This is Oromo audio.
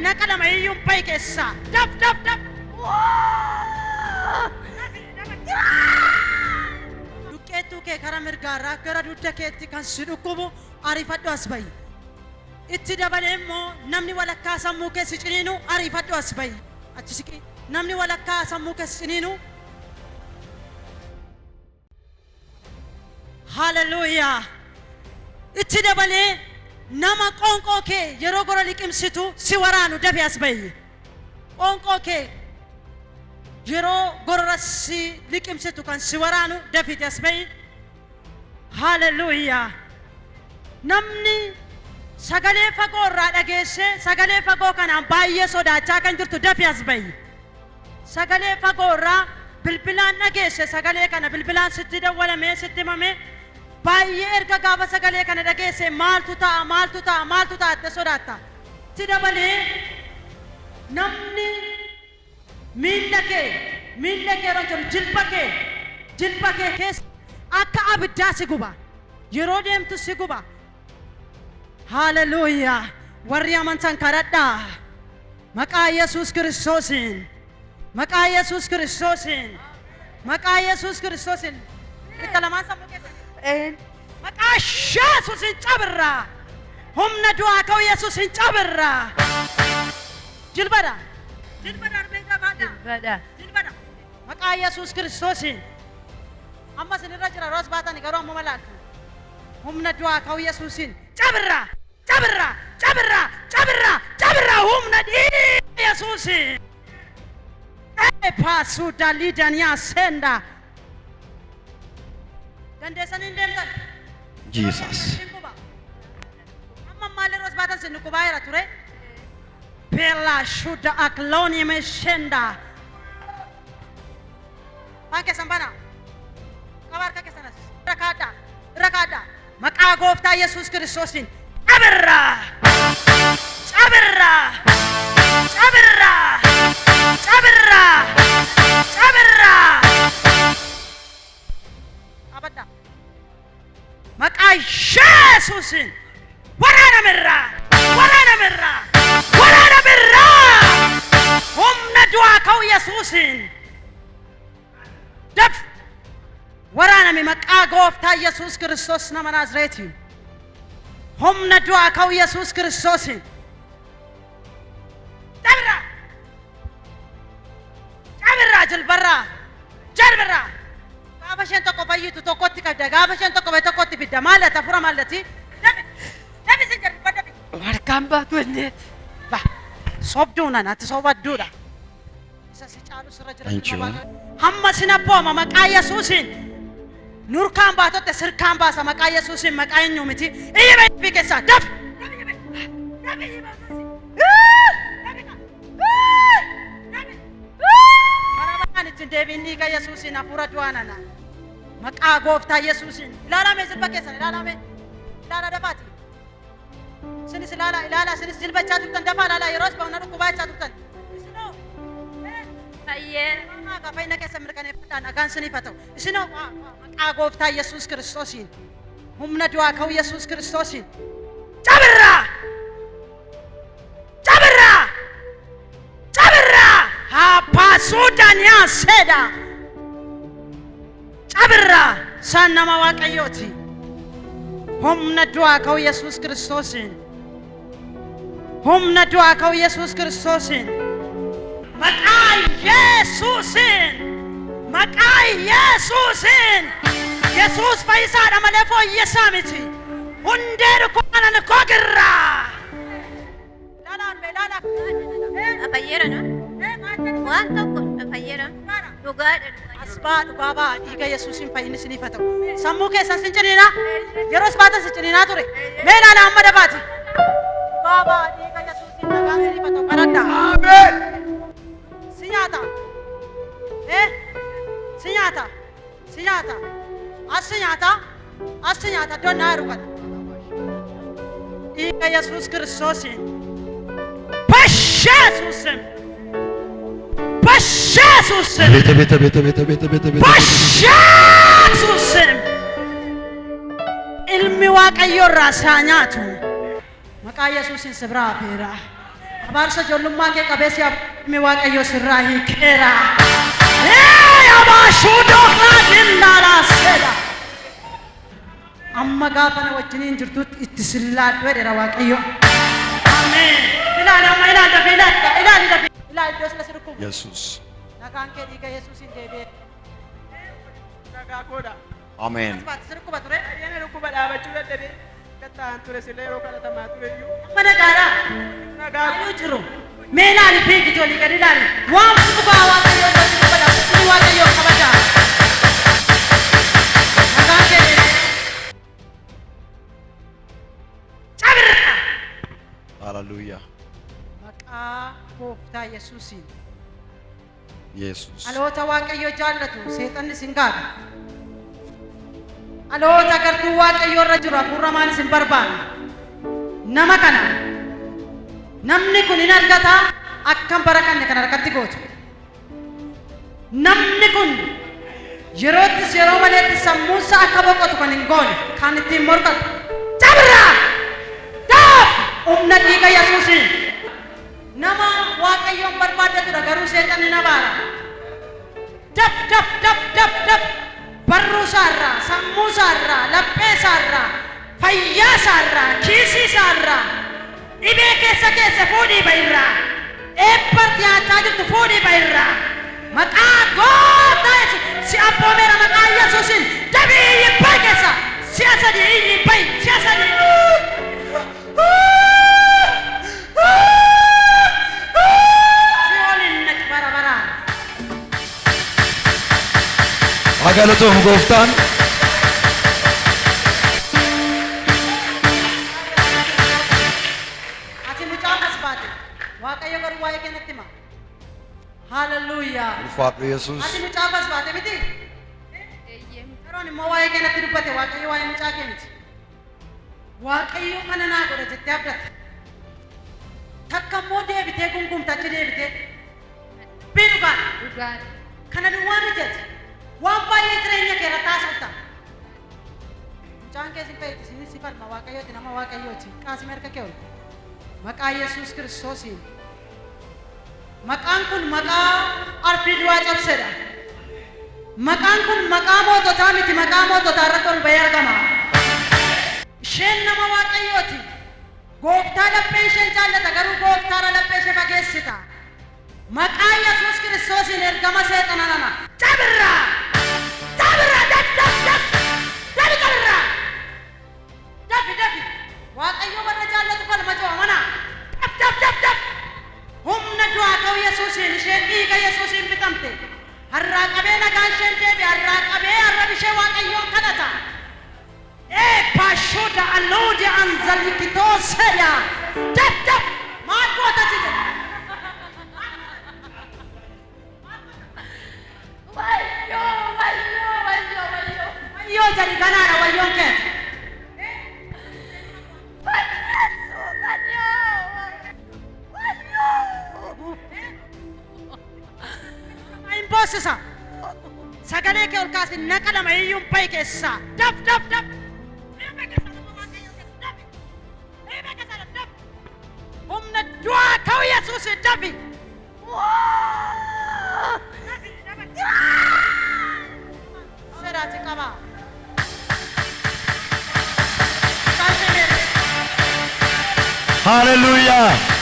نقل ما يوم بايك إسا دب دوكي كرامر غارا كرا دوكي كان سيدوكوبو عرفت أسباي اتدابلمو نمني ولا كاسا موكي سيجنينو عرفت أسباي أتشكي نمني ولا كاسا موكي سيجنينو هاللويا اتدابلي نما قونقوكي يروغورا لكمسيتو سيورانو دبي أسباي قونقوكي يروغورا سي لكمسيتو كان سيورانو دبي أسباي هاللويا نمني سغالي فغو رادغيسه سغالي فغو كان بايه سوداچا كان جرتو دفياس باي سغالي فغو را بلبلان نغيسه سغالي كان بلبلان ستدول مي ستممه بايه ارغا غاوا سغالي كان دغيسه مالتوتا تسوداتا تدبلي نمني ميلكه رونتو جلبكه كيس akka abidda siguba yeroo deemtu siguba haleluya warri amantan kadhadha maqaa yesus Kiristoosin ittalamaan sammuu keessan maqaa yesuusin cabirra humna du'aa ka'u yesuusin cabirra jilbada arbeega baadha jilbada maqaa yesus Kiristoosin amma sinirra jira roos baatani garuu amma malaatu humna du'aa ka'u yesuusin cabirra humna yesuusin pasu dalidania senda dandeessanii deemtan Jesus. amma maali roos baatan sin kubaayira ture bella shuda akloni meshenda panke sambana kabar ka kesanas rakada maqaa gooftaa yesus Kiristoosin cabirra abada maqaa yesuusin waraana mirra humna du'aa ka'u yesuusin daf waraana mi maqaa gooftaa yesus Kiristoos nama Naazreeti humna du'aa ka'u yesus Kiristoosin cabirra jilbarra gaafa isheen tokko fayyitu tokkotti qabda gaafa isheen tokko fayytu tokkotti fidda maalata fura maalati nabi sin jarri badda warkaan baatu enneet sobduuna natti sobadduudha isa si caalu sirra Thank you. jira hamma sinabbooma maqaa yesuusin nurkaan baatotte sirkaan baasa maqaa yesuusin maqaa eenyu miti iyyiba ibbi keessaa daf barabaan ittiin deebiin dhiiga yesuusin hafuura du'aanana maqaa gooftaa yesuusin ilaalame jilba keessan ilaala dafaati sinis ilaala sinis jilbachaa turtan dafaa ilaala yeroos ba'una dhukkubaachaa turtan isinoo Ayyee Kafayna keessa mirkaneeffadhaan dhagaan siniif haa ta'u isinoo maqaa gooftaa yesus Kiristoosiin humna du'aa ka'u yesus Kiristoosiin cabirra haaphaasuudhaaniyaa seeda cabirra isaan nama waaqayyooti humna du'aa ka'u yesus Kiristoosiin maqaa yesuusin yesus fayyisaadha malee fooyyessaa miti hundee dhukkubanan kogirra afayyeera no waan tokko afayyeera dhugaadha asbaa dhugaabaa dhiiga yesuusin fayyinni isiniif haa ta'u sammuu keessan sin ciniina yeroos baatan sin ciniinaa ture mee ilaala amma dabaati dhugaabaa dhiiga yesuusin dhagaan isiniif haa ta'u kadhadhaa Amen. Sinyata. Asinyata donna rukan. Ika Yesus Kiristosin. Pashesusin. Pashesusin. Ilmi waaqayyo rasaa nyaatu. Maqaa Yesuusin sibraa feera. Abaarsa ijoollummaa kee qabeessi abmi waaqayyo sirraa hiikeera. Abaashuu dooklaa dillaalaa seeda. Amma gaafa na wajjiniin jirtutti itti sillaadhu jedheera waaqayyo. Ameen. Ilaali amma ilaali dafee ilaali dafee ilaali iddoo sila sirku. Yesus. Nagaan kee dhiiga Yesuusiin deebi'e. Nagaa koodha. Amen. Asbaati sirkuba ture. Adeemee dhukkuba dhaabachuu dadhabee kattaan ture sillee yeroo kadhatamaa ture iyyuu. Amma nagaadha. Nagaa Ayuu jiru. Mee ilaali fiigi ijoollee gadi ilaali. Waan dhugaa waaqayyo iddoo sirkuba dhaabachuu waaqayyo kabaja. Nagaan kee deebi'e. Cabirra. Hallelujah. Maqaa gooftaa Yesuusiin. Yesus. Dhaloota waaqayyo jaallatu seexanni sin gaadha. Dhaloota gartuu waaqayyo irra jiru hafuuramaan isin barbaada. Nama kana namni kun hin argata akkam bara kanne kan harkatti gootu. Namni kun yeroottis yeroo maleetti sammuunsa akka boqotu kan hin goone kan ittiin morkatu. Cabirraa! Daaf! Humna dhiiga Yesuusiin. Nama waaqayyoon barbaaddatudha garuu seexanni na baara. Daf daf daf daf daf barruu isaarraa, sammuu isaarraa, laphee isaarraa, fayyaa isaarraa, kiisii isaarraa, dhibee keessa fuudhii ba'irraa, eebbarti haachaa jirtu fuudhii ba'irraa. Maqaa gooftaa Yesuus si abboomeera maqaa Yesuusiin dabii iyyi ba'i keessa si'a sadii iyyi ba'i si'a sadii. Galatoom gooftaan. Ati mucaa as baate waaqayyo garuu waa'ee keenyatti hima. Hallelujah. Ulfaadhu Yesus. Ati mucaa as baate miti. Yeroon immoo waa'ee keenyatti dubbate waaqayyo waa'ee mucaa kee miti. Waaqayyo kana naa godha jettee abdatte. Takka immoo deebitee gungumta achi deebitee. Dhugaan. Kana duwwaa miti ati. Waan baay'ee jireenya kee irratti haasofta. Mucaan kee sin fayyadu sin si falma waaqayyooti nama waaqayyooti. Qaasima erga kee ol. Maqaa Yesuus Kiristoosiin. Maqaan kun maqaa arfii du'aa cabsedha. Maqaan kun maqaa moototaa miti maqaa moototaa irratti ol ba'ee argama. Isheen nama waaqayyooti. Gooftaa laphee isheen jaallata garuu gooftaara laphee ishee fageessita. Maqaa Yesuus Kiristoosiin ergama seexana nana. Cabirraa! Cabirraa! Daf! Dafi cabirraa! Dafi! Waaqayyo warra jaallatu falma jiru mana. Daf! Humna du'aa ta'u Yesuusiin isheen dhiiga Yesuusiin bitamte. Harraa qabee nagaa isheen deebi'e. Harraa qabee arrab ishee waaqayyoon kadhata. Paashuuda alluudi anzalikitoo seya. Daf! Maal goota si jedha? Wayyoo jadi ganaadha wayyoon keeti. Hin boossisa. Sagalee kee ol kaasi naqa lama iyyuun ba'i keessaa. Daf! Humna du'aa ta'u Yesuus dafi. Sedati qaba. Hallelujah.